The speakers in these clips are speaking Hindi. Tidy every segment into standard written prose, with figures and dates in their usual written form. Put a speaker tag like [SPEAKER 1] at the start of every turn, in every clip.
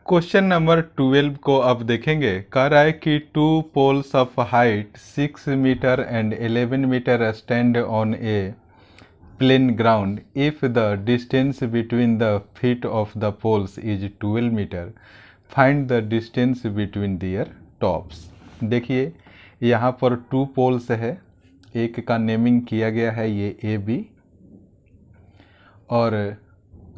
[SPEAKER 1] क्वेश्चन नंबर 12 को अब देखेंगे। कह रहा है कि two poles of height 6 metre and 11 metre stand on a plane ground if the distance between the feet of the poles is 12 metre, find the distance between their tops. देखिए यहाँ पर टू पोल्स है, एक का नेमिंग किया गया है ये ए बी, और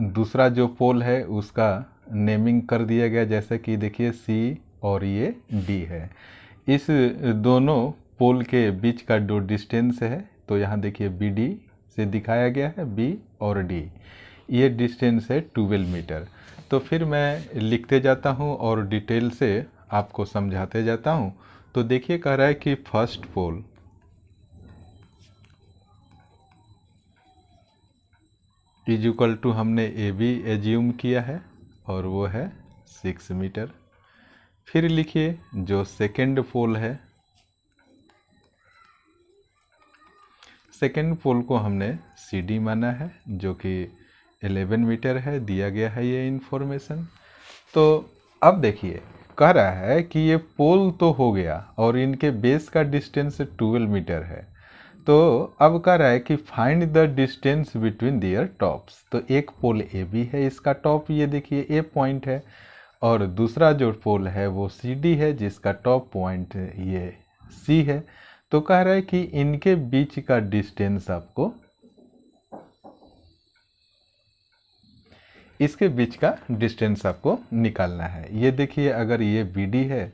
[SPEAKER 1] दूसरा जो पोल है उसका नेमिंग कर दिया गया जैसे कि देखिए सी और ये डी है। इस दोनों पोल के बीच का जो डिस्टेंस है तो यहाँ देखिए बी डी से दिखाया गया है, बी और डी, ये डिस्टेंस है 12 मीटर। तो फिर मैं लिखते जाता हूँ और डिटेल से आपको समझाते जाता हूँ। तो देखिए कह रहा है कि first pole is equal to हमने ए बी एज्यूम किया है और वो है 6 मीटर। फिर लिखिए जो सेकेंड पोल है, सेकेंड पोल को हमने सी डी माना है जो कि 11 मीटर है, दिया गया है ये इंफॉर्मेशन। तो अब देखिए कह रहा है कि ये पोल तो हो गया और इनके बेस का डिस्टेंस 12 मीटर है। तो अब कह रहा है कि find the distance between their tops. तो एक पोल ए बी है, इसका टॉप ये देखिए ए पॉइंट है, और दूसरा जो पोल है वो सी डी है जिसका टॉप पॉइंट ये सी है। तो कह रहा है कि इनके बीच का डिस्टेंस आपको, इसके बीच का डिस्टेंस आपको निकालना है। ये देखिए अगर ये बी डी है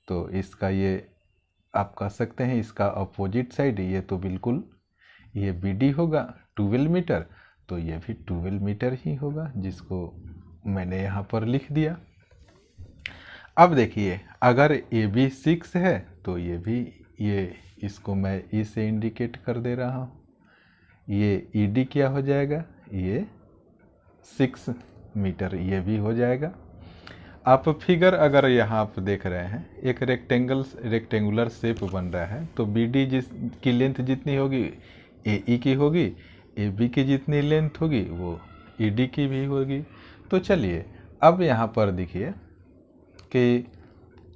[SPEAKER 1] तो इसका ये आप कह सकते हैं इसका अपोजिट साइड, ये तो बिल्कुल ये बी डी होगा 12 मीटर, तो ये भी 12 मीटर ही होगा जिसको मैंने यहाँ पर लिख दिया। अब देखिए अगर ए बी 6 है तो ये भी, ये इसको मैं ई से इंडिकेट कर दे रहा हूँ, ये ई डी क्या हो जाएगा, ये 6 मीटर ये भी हो जाएगा। आप फिगर अगर यहाँ आप देख रहे हैं एक रेक्टेंगुलर शेप बन रहा है, तो बी डी की लेंथ जितनी होगी ए ई की होगी, ए बी की जितनी लेंथ होगी वो ई डी की भी होगी। तो चलिए अब यहाँ पर देखिए कि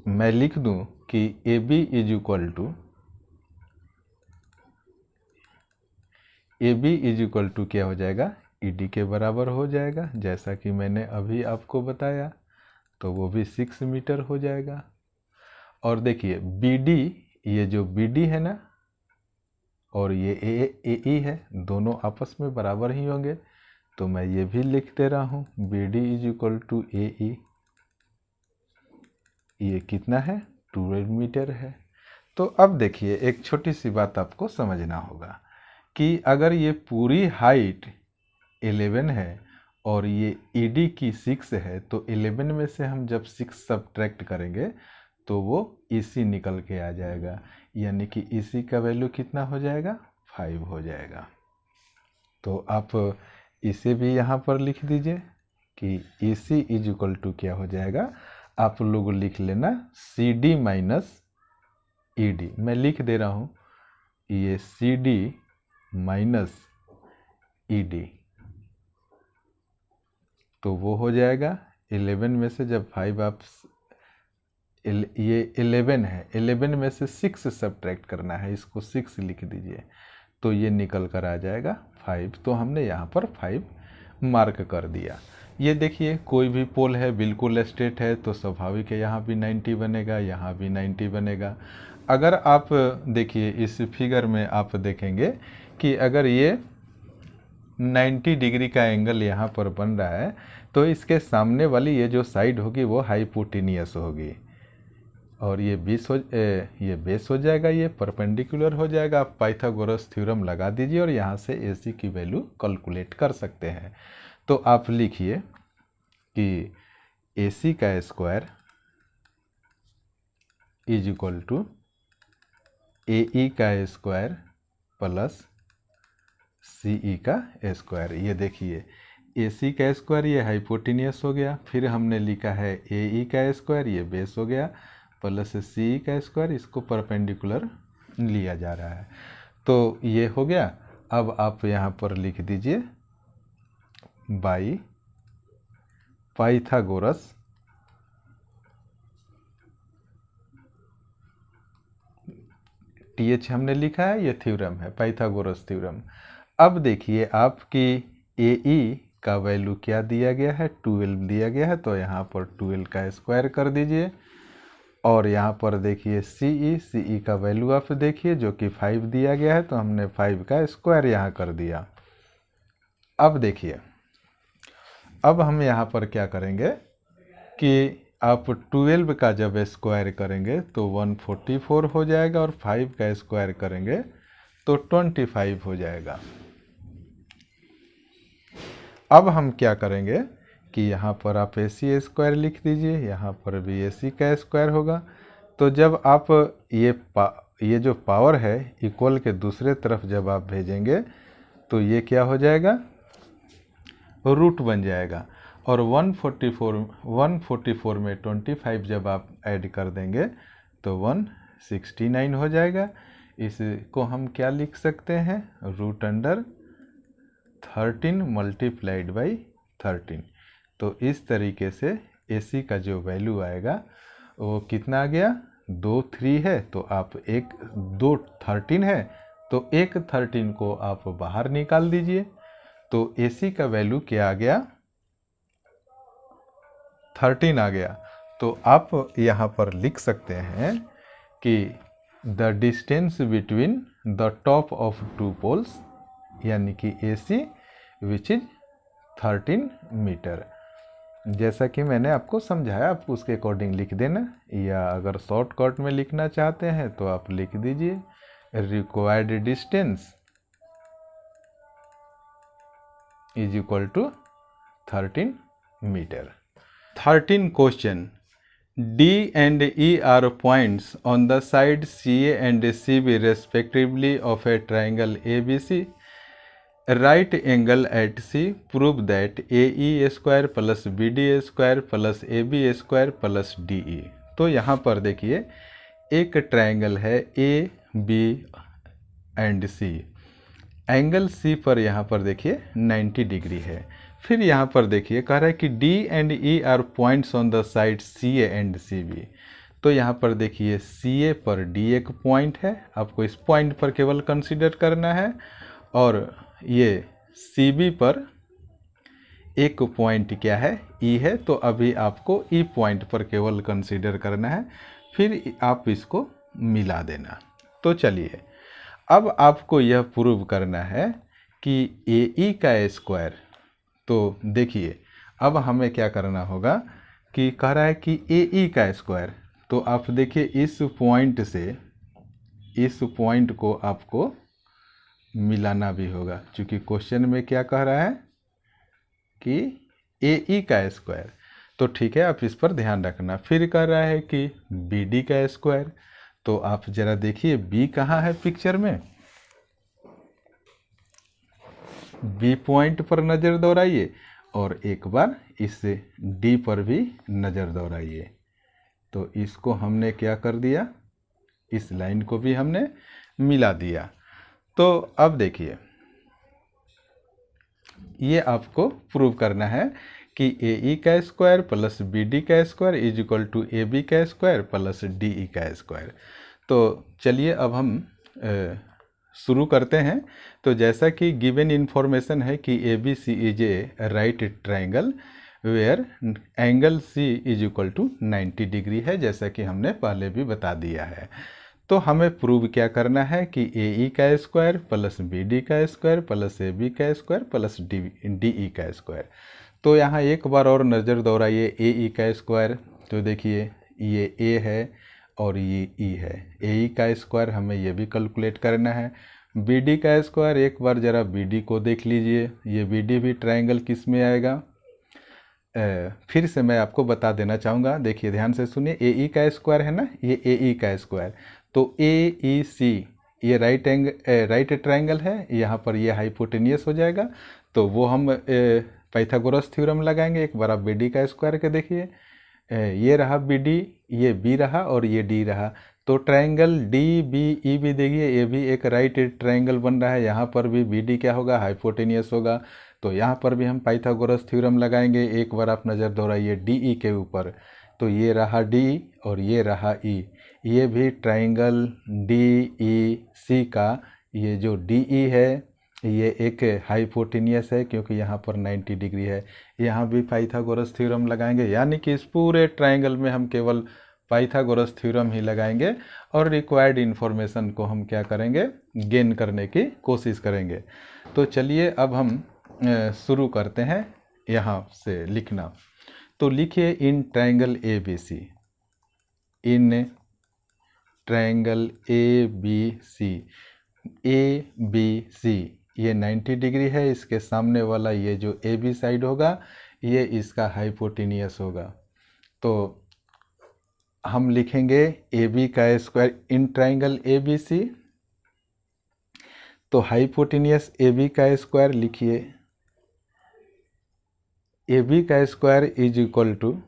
[SPEAKER 1] मैं लिख दूँ कि A B is equal to, A B is equal to क्या हो जाएगा, ई डी के बराबर हो जाएगा जैसा कि मैंने अभी आपको बताया, तो वो भी 6 मीटर हो जाएगा। और देखिए बी डी, ये जो बी डी है ना और ये ए ई है, दोनों आपस में बराबर ही होंगे, तो मैं ये भी लिख दे रहा हूँ B D is equal to A E, ये कितना है 12 मीटर है। तो अब देखिए एक छोटी सी बात आपको समझना होगा कि अगर ये पूरी हाइट 11 है और ये ई डी की 6 है, तो 11 में से हम जब 6 सब्ट्रैक्ट करेंगे तो वो ई सी निकल के आ जाएगा, यानी कि ई सी का वैल्यू कितना हो जाएगा, 5 हो जाएगा। तो आप इसे भी यहाँ पर लिख दीजिए कि E C is equal to क्या हो जाएगा, आप लोग लिख लेना C D minus E D. मैं लिख दे रहा हूँ ये C D minus E D, तो वो हो जाएगा 11 में से जब 5 आप, ये 11 है, 11 में से 6 सब्ट्रैक्ट करना है, इसको 6 लिख दीजिए, तो ये निकल कर आ जाएगा 5। तो हमने यहाँ पर 5 मार्क कर दिया। ये देखिए कोई भी पोल है बिल्कुल स्ट्रेट है तो स्वाभाविक है यहाँ भी 90 बनेगा, यहाँ भी 90 बनेगा। अगर आप देखिए इस फिगर में आप देखेंगे कि अगर ये 90 डिग्री का एंगल यहाँ पर बन रहा है तो इसके सामने वाली ये जो साइड होगी वो हाइपोटेनियस होगी, और ये ये बेस हो जाएगा, ये परपेंडिकुलर हो जाएगा। आप पाइथागोरस थ्योरम लगा दीजिए और यहाँ से ए सी की वैल्यू कैलकुलेट कर सकते हैं। तो आप लिखिए कि ए सी का square is equal to A ई का स्क्वायर प्लस सी ई का स्क्वायर। ये देखिए ए सी का स्क्वायर ये हाइपोटेनियस हो गया, फिर हमने लिखा है ए ई का स्क्वायर ये बेस हो गया, प्लस सी ई का स्क्वायर, इसको परपेंडिकुलर लिया जा रहा है, तो ये हो गया। अब आप यहाँ पर लिख दीजिए बाई पाइथागोरस TH हमने लिखा है, ये थ्योरम है, पाइथागोरस थ्योरम। अब देखिए आपकी AE का वैल्यू क्या दिया गया है, 12 दिया गया है, तो यहाँ पर 12 का स्क्वायर कर दीजिए। और यहाँ पर देखिए CE का वैल्यू आप देखिए जो कि 5 दिया गया है, तो हमने 5 का स्क्वायर यहाँ कर दिया। अब देखिए, अब हम यहाँ पर क्या करेंगे कि आप 12 का जब स्क्वायर करेंगे तो 144 हो जाएगा, और 5 का स्क्वायर करेंगे तो 25 हो जाएगा। अब हम क्या करेंगे कि यहाँ पर आप AC स्क्वायर लिख दीजिए, यहाँ पर भी AC का स्क्वायर होगा। तो जब आप ये जो पावर है इक्वल के दूसरे तरफ जब आप भेजेंगे तो ये क्या हो जाएगा, रूट बन जाएगा। और 144 में 25 जब आप ऐड कर देंगे तो 169 हो जाएगा। इसको हम क्या लिख सकते हैं, √13 मल्टीप्लाइड बाई 13। तो इस तरीके से AC का जो वैल्यू आएगा वो कितना आ गया, 2 3 है, तो आप 2 13 है, तो एक 13 को आप बाहर निकाल दीजिए, तो AC का वैल्यू क्या आ गया, 13 आ गया। तो आप यहाँ पर लिख सकते हैं कि the distance between the top of 2 poles, यानी कि AC विच इज 13 मीटर। जैसा कि मैंने आपको समझाया, आप उसके अकॉर्डिंग लिख देना, या अगर शॉर्टकट में लिखना चाहते हैं तो आप लिख दीजिए required distance is equal to 13 metre. 13 question, D and E are points on the side CA and CB respectively of a triangle ABC. Right angle at C. Prove that AE square plus BD square plus AB square plus DE। तो यहाँ पर देखिए एक ट्रायंगल है A, B and C। Angle C पर यहाँ पर देखिए 90 डिग्री है। फिर यहाँ पर देखिए कह रहा है कि D and E are points on the side CA and CB। तो यहाँ पर देखिए CA पर D एक पॉइंट है, आपको इस पॉइंट पर केवल कंसीडर करना है, और ये CB पर एक पॉइंट क्या है, E है, तो अभी आपको E पॉइंट पर केवल कंसीडर करना है, फिर आप इसको मिला देना। तो चलिए अब आपको यह प्रूव करना है कि AE का स्क्वायर, तो देखिए अब हमें क्या करना होगा कि कह रहा है कि AE का स्क्वायर, तो आप देखिए इस पॉइंट से इस पॉइंट को आपको मिलाना भी होगा, क्योंकि क्वेश्चन में क्या कह रहा है कि AE का स्क्वायर। तो ठीक है, आप इस पर ध्यान रखना। फिर कह रहा है कि BD का स्क्वायर, तो आप जरा देखिए B कहाँ है पिक्चर में, B पॉइंट पर नज़र दौड़ाइए और एक बार इस D पर भी नज़र दौड़ाइए। तो इसको हमने क्या कर दिया, इस लाइन को भी हमने मिला दिया। तो अब देखिए ये आपको प्रूव करना है कि AE का स्क्वायर प्लस BD का square is equal to AB का स्क्वायर प्लस DE का स्क्वायर। तो चलिए अब हम शुरू करते हैं। तो जैसा कि गिवन इन्फॉर्मेशन है कि ABC is a right triangle where angle C is equal to 90 degree है, जैसा कि हमने पहले भी बता दिया है। तो हमें प्रूव क्या करना है कि AE का स्क्वायर प्लस BD का स्क्वायर प्लस AB का स्क्वायर प्लस DE का स्क्वायर। तो यहाँ एक बार और नज़र दौड़ाइए AE का स्क्वायर, तो देखिए ये A है और ये E है। AE का स्क्वायर हमें ये भी कैलकुलेट करना है। BD का स्क्वायर, एक बार ज़रा BD को देख लीजिए, ये BD भी ट्रायंगल किस में आएगा, फिर से मैं आपको बता देना चाहूँगा, देखिए ध्यान से सुनिए। AE का स्क्वायर है ना, ये AE का स्क्वायर, तो AEC ये राइट ट्रायंगल है, यहाँ पर ये हाइपोटेनियस हो जाएगा। तो वो हम पाइथागोरस थ्योरम लगाएंगे। एक बार आप BD का स्क्वायर के देखिए, ये रहा BD, ये B रहा और ये D रहा। तो ट्रायंगल DBE भी देखिए, ये भी एक राइट ट्रायंगल बन रहा है। यहाँ पर भी BD क्या होगा, हाइपोटेनियस होगा। तो यहाँ पर भी हम पाइथागोरस थ्योरम लगाएंगे। एक बार आप नज़र दौड़ाइए DE के ऊपर, तो ये रहा D और ये रहा E। ये भी ट्राइंगल DEC का ये जो DE है ये एक हाइपोटेनियस है, क्योंकि यहाँ पर 90 डिग्री है। यहाँ भी पाइथागोरस थ्योरम लगाएंगे, यानी कि इस पूरे ट्राइंगल में हम केवल पाइथागोरस थ्योरम ही लगाएंगे और रिक्वायर्ड इन्फॉर्मेशन को हम क्या करेंगे, गेन करने की कोशिश करेंगे। तो चलिए अब हम शुरू करते हैं यहाँ से लिखना। तो लिखिए in triangle ABC, in triangle ABC ये 90 डिग्री है, इसके सामने वाला ये जो AB साइड होगा ये इसका हाइपोटेनियस होगा। तो हम लिखेंगे AB का स्क्वायर इन ट्राइंगल ABC। तो हाइपोटेनियस AB का स्क्वायर लिखिए, AB का स्क्वायर इज इक्वल टू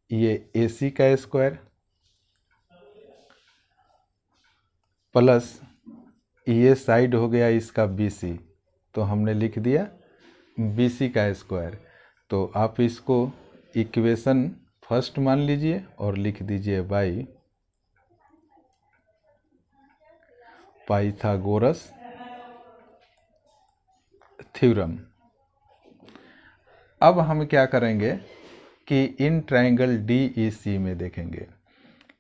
[SPEAKER 1] ये AC का स्क्वायर प्लस ये साइड हो गया इसका BC, तो हमने लिख दिया BC का स्क्वायर। तो आप इसको इक्वेशन फर्स्ट मान लीजिए और लिख दीजिए बाई पाइथागोरस थ्योरम। अब हम क्या करेंगे कि इन ट्राइंगल DEC में देखेंगे।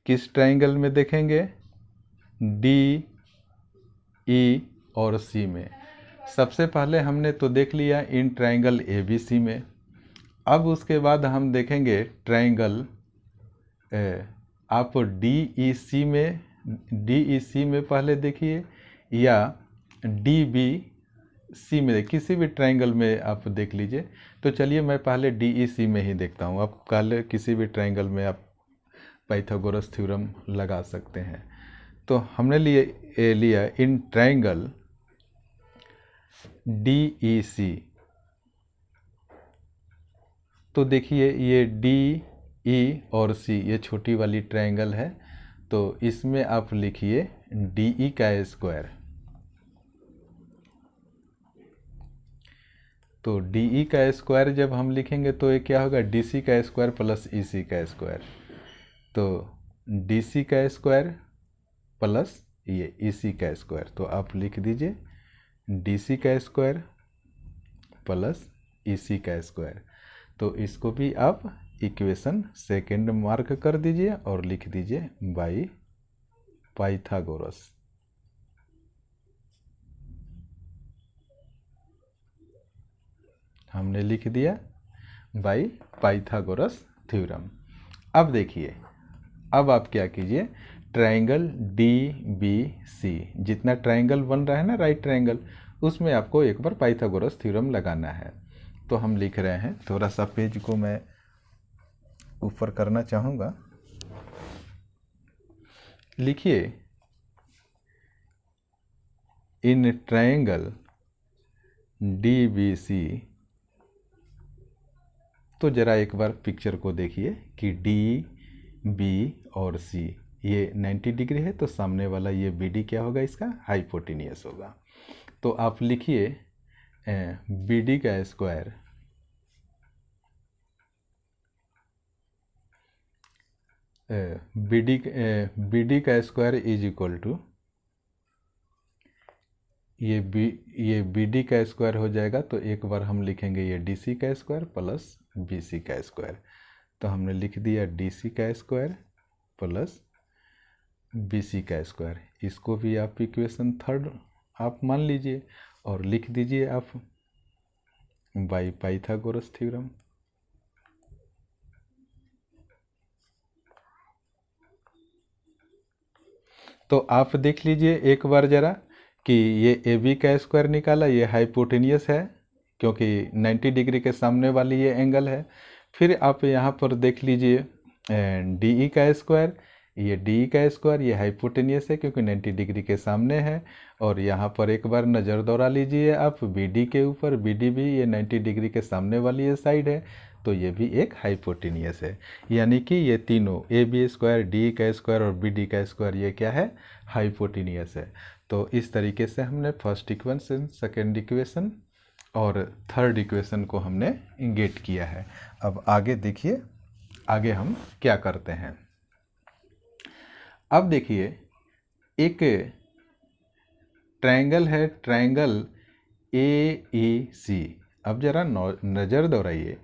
[SPEAKER 1] किस ट्राइंगल में देखेंगे? DE और C में। सबसे पहले हमने तो देख लिया इन ट्राइंगल ABC में। अब उसके बाद हम देखेंगे ट्राइंगल आप DEC में पहले देखिए या DBC में, किसी भी ट्राइंगल में आप देख लीजिए। तो चलिए मैं पहले DEC में ही देखता हूँ। आप पहले किसी भी ट्राइंगल में आप पाइथागोरस थ्योरम लगा सकते हैं। तो हमने लिया इन ट्राइंगल DEC। तो देखिए ये DE और C ये छोटी वाली ट्राइंगल है, तो इसमें आप लिखिए DE का स्क्वायर। तो DE का स्क्वायर जब हम लिखेंगे तो ये क्या होगा, DC का स्क्वायर प्लस EC का स्क्वायर। तो DC का स्क्वायर प्लस ये EC का स्क्वायर। तो आप लिख दीजिए DC का स्क्वायर प्लस EC का स्क्वायर। तो इसको भी आप इक्वेशन सेकेंड मार्क कर दीजिए और लिख दीजिए बाई पाइथागोरस। हमने लिख दिया बाई पाइथागोरस थ्योरम। अब देखिए, अब आप क्या कीजिए, ट्राइंगल DBC जितना ट्राइंगल बन रहा है ना राइट ट्राइंगल, उसमें आपको एक बार पाइथागोरस थ्योरम लगाना है। तो हम लिख रहे हैं, थोड़ा सा पेज को मैं ऊपर करना चाहूँगा। लिखिए इन ट्राइंगल DBC। तो ज़रा एक बार पिक्चर को देखिए कि D, B और C ये 90 डिग्री है, तो सामने वाला ये BD क्या होगा, इसका हाइपोटेनियस होगा। तो आप लिखिए BD का स्क्वायर BD का स्क्वायर इज इक्वल टू ये BD का स्क्वायर हो जाएगा। तो एक बार हम लिखेंगे ये DC का स्क्वायर प्लस BC का स्क्वायर। तो हमने लिख दिया DC का स्क्वायर प्लस BC का स्क्वायर। इसको भी आप इक्वेशन थर्ड आप मान लीजिए और लिख दीजिए आप बाई पाइथागोरस थ्योरम। तो आप देख लीजिए एक बार ज़रा कि ये AB का स्क्वायर निकाला, ये हाइपोटेनियस है क्योंकि 90 डिग्री के सामने वाली ये एंगल है। फिर आप यहाँ पर देख लीजिए DE का स्क्वायर, ये DE का स्क्वायर ये हाइपोटेनियस है क्योंकि 90 डिग्री के सामने है। और यहाँ पर एक बार नज़र दौड़ा लीजिए आप BD के ऊपर, BD भी ये 90 डिग्री के सामने वाली ये साइड है, तो ये भी एक हाइपोटेनियस है। यानी कि ये तीनों AB स्क्वायर, DE का स्क्वायर और BD का स्क्वायर ये क्या है, हाइपोटेनियस है। तो इस तरीके से हमने फर्स्ट इक्वेशन, सेकेंड इक्वेशन और थर्ड इक्वेशन को हमने गेट किया है। अब आगे देखिए, आगे हम क्या करते हैं। अब देखिए एक ट्रायंगल है, ट्रायंगल AEC। अब जरा नज़र दौड़ाइए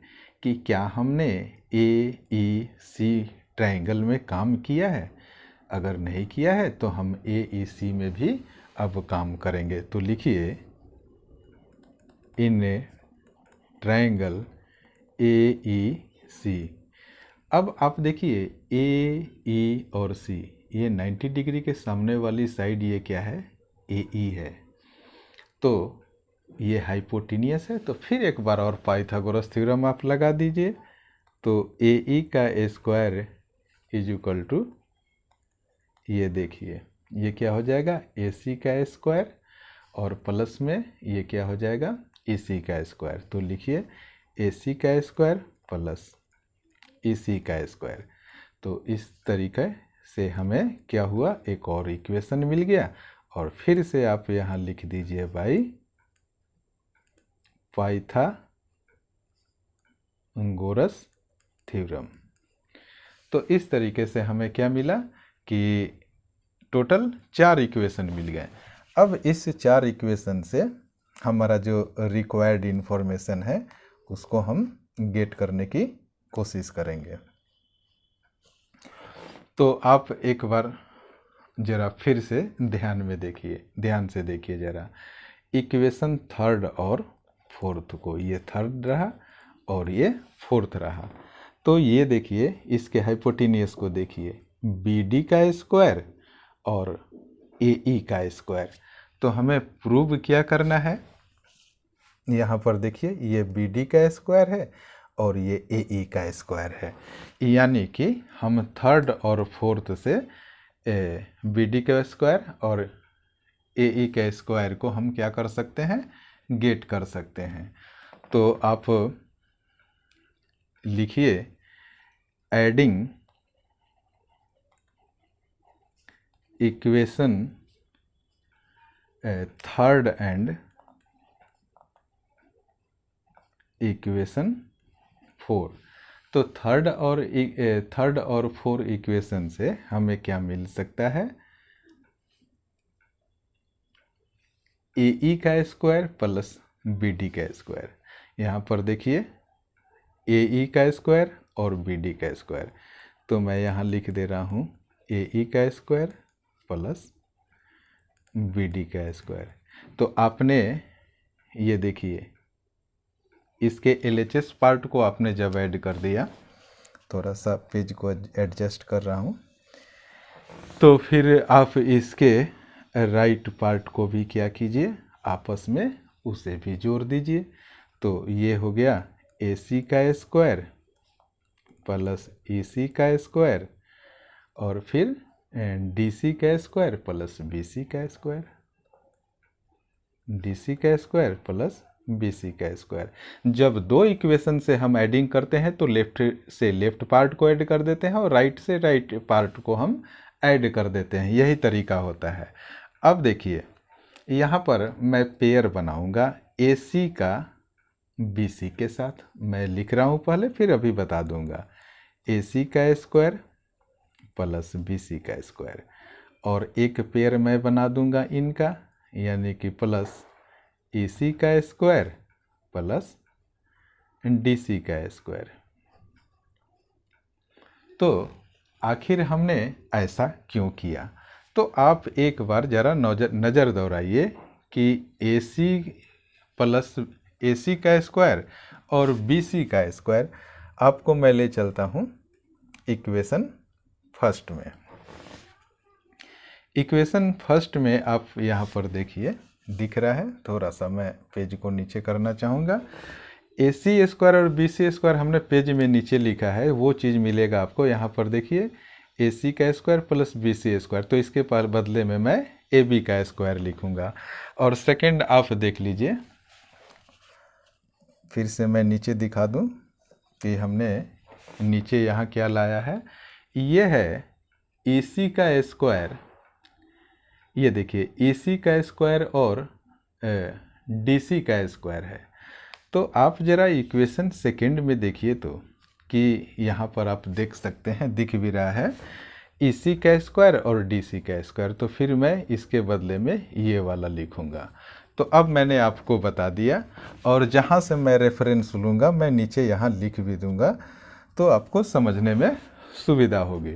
[SPEAKER 1] कि क्या हमने AEC ट्रायंगल में काम किया है। अगर नहीं किया है तो हम AEC में भी अब काम करेंगे। तो लिखिए इन ट्रायंगल AEC। अब आप देखिए AE और C, ये 90 डिग्री के सामने वाली साइड ये क्या है, AE है। तो ये हाइपोटेनियस है। तो फिर एक बार और पाइथागोरस थ्योरम आप लगा दीजिए। तो AE का स्क्वायर इज इक्वल टू, ये देखिए ये क्या हो जाएगा, AC का स्क्वायर और प्लस में ये क्या हो जाएगा, EC का स्क्वायर। तो लिखिए AC का स्क्वायर प्लस EC का स्क्वायर। तो इस तरीके से हमें क्या हुआ, एक और इक्वेशन मिल गया। और फिर से आप यहाँ लिख दीजिए बाई पाइथागोरस थ्योरम। तो इस तरीके से हमें क्या मिला कि टोटल 4 इक्वेशन मिल गए। अब इस 4 इक्वेशन से हमारा जो रिक्वायर्ड इंफॉर्मेशन है उसको हम गेट करने की कोशिश करेंगे। तो आप एक बार ज़रा फिर से ध्यान से देखिए ज़रा इक्वेशन थर्ड और फोर्थ को, ये थर्ड रहा और ये फोर्थ रहा। तो ये देखिए इसके हाइपोटेनियस को देखिए, BD का स्क्वायर और AE का स्क्वायर। तो हमें प्रूव क्या करना है, यहाँ पर देखिए ये BD का स्क्वायर है और ये AE का स्क्वायर है। यानी कि हम थर्ड और फोर्थ से BD का स्क्वायर और AE का स्क्वायर को हम क्या कर सकते हैं, गेट कर सकते हैं। तो आप लिखिए adding equation third and equation 4। तो थर्ड और फोर इक्वेशन से हमें क्या मिल सकता है, AE का स्क्वायर प्लस BD का स्क्वायर। यहाँ पर देखिए AE का स्क्वायर और BD का स्क्वायर। तो मैं यहाँ लिख दे रहा हूँ AE का स्क्वायर प्लस BD का स्क्वायर। तो आपने ये देखिए इसके LHS पार्ट को आपने जब ऐड कर दिया, थोड़ा सा पेज को एडजस्ट कर रहा हूँ, तो फिर आप इसके राइट पार्ट को भी क्या कीजिए, आपस में उसे भी जोड़ दीजिए। तो ये हो गया AC का स्क्वायर प्लस EC का स्क्वायर और फिर DC का स्क्वायर प्लस BC का स्क्वायर, DC का स्क्वायर प्लस BC का स्क्वायर। जब 2 इक्वेशन से हम ऐडिंग करते हैं तो लेफ्ट से लेफ्ट पार्ट को ऐड कर देते हैं और राइट से राइट पार्ट को हम ऐड कर देते हैं। यही तरीका होता है। अब देखिए यहाँ पर मैं पेयर बनाऊंगा AC का BC के साथ। मैं लिख रहा हूँ पहले, फिर अभी बता दूंगा। AC का स्क्वायर प्लस BC का स्क्वायर और एक पेयर मैं बना दूंगा इनका, यानी कि प्लस AC का स्क्वायर प्लस DC का स्क्वायर। तो आखिर हमने ऐसा क्यों किया, तो आप एक बार ज़रा नज़र दौड़ाइए कि AC का स्क्वायर और BC का स्क्वायर। आपको मैं ले चलता हूँ इक्वेशन फर्स्ट में। इक्वेशन फर्स्ट में आप यहाँ पर देखिए दिख रहा है, थोड़ा सा मैं पेज को नीचे करना चाहूँगा। AC स्क्वायर और BC स्क्वायर हमने पेज में नीचे लिखा है, वो चीज़ मिलेगा आपको। यहाँ पर देखिए AC का स्क्वायर प्लस BC स्क्वायर, तो इसके बदले में मैं AB का स्क्वायर लिखूँगा। और सेकंड आप देख लीजिए, फिर से मैं नीचे दिखा दूँ कि हमने नीचे यहाँ क्या लाया है। ये है AC का स्क्वायर, ये देखिए AC का स्क्वायर और DC का स्क्वायर है। तो आप ज़रा इक्वेशन सेकंड में देखिए तो कि यहाँ पर आप देख सकते हैं, दिख भी रहा है EC का स्क्वायर और DC का स्क्वायर, तो फिर मैं इसके बदले में ये वाला लिखूँगा। तो अब मैंने आपको बता दिया, और जहाँ से मैं रेफरेंस लूँगा मैं नीचे यहाँ लिख भी दूँगा, तो आपको समझने में सुविधा होगी।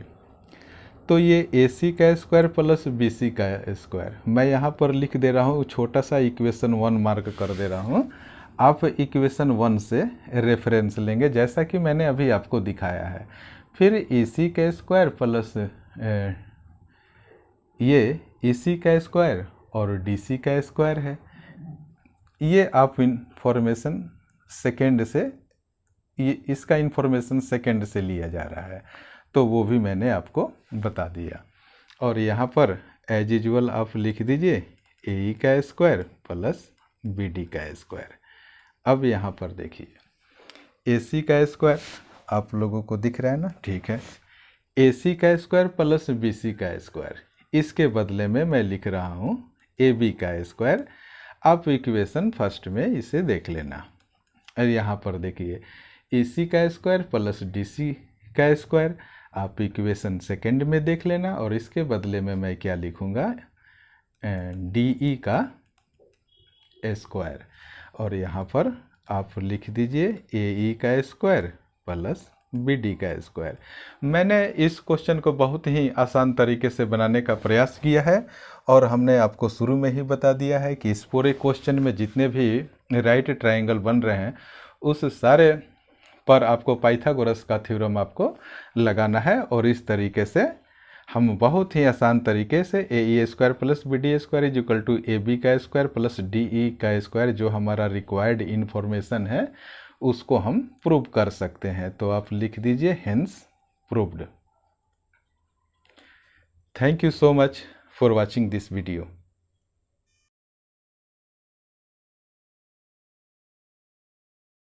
[SPEAKER 1] तो ये AC का स्क्वायर प्लस BC का स्क्वायर मैं यहाँ पर लिख दे रहा हूँ, छोटा सा इक्वेशन 1 मार्क कर दे रहा हूँ। आप इक्वेशन 1 से रेफरेंस लेंगे जैसा कि मैंने अभी आपको दिखाया है। फिर EC का स्क्वायर प्लस ये EC का स्क्वायर और DC का स्क्वायर है। ये आप इंफॉर्मेशन सेकेंड से, ये इसका इंफॉर्मेशन सेकेंड से लिया जा रहा है, तो वो भी मैंने आपको बता दिया। और यहाँ पर एज यूजुअल आप लिख दीजिए AE का स्क्वायर प्लस BD का स्क्वायर। अब यहाँ पर देखिए AC का स्क्वायर आप लोगों को दिख रहा है ना, ठीक है। AC का स्क्वायर प्लस BC का स्क्वायर, इसके बदले में मैं लिख रहा हूँ AB का स्क्वायर। आप इक्वेशन फर्स्ट में इसे देख लेना। और यहाँ पर देखिए AC का स्क्वायर प्लस DC का स्क्वायर, आप इक्वेशन सेकेंड में देख लेना, और इसके बदले में मैं क्या लिखूँगा, DE का स्क्वायर। और यहाँ पर आप लिख दीजिए AE का स्क्वायर प्लस BD का स्क्वायर। मैंने इस क्वेश्चन को बहुत ही आसान तरीके से बनाने का प्रयास किया है, और हमने आपको शुरू में ही बता दिया है कि इस पूरे क्वेश्चन में जितने भी राइट ट्रायंगल बन रहे हैं उस सारे पर आपको पाइथागोरस का थ्योरम आपको लगाना है। और इस तरीके से हम बहुत ही आसान तरीके से AE square plus BD square is equal to AB का स्क्वायर प्लस DE का स्क्वायर, जो हमारा रिक्वायर्ड इन्फॉर्मेशन है, उसको हम प्रूव कर सकते हैं। तो आप लिख दीजिए hence proved. Thank you so much for watching this video.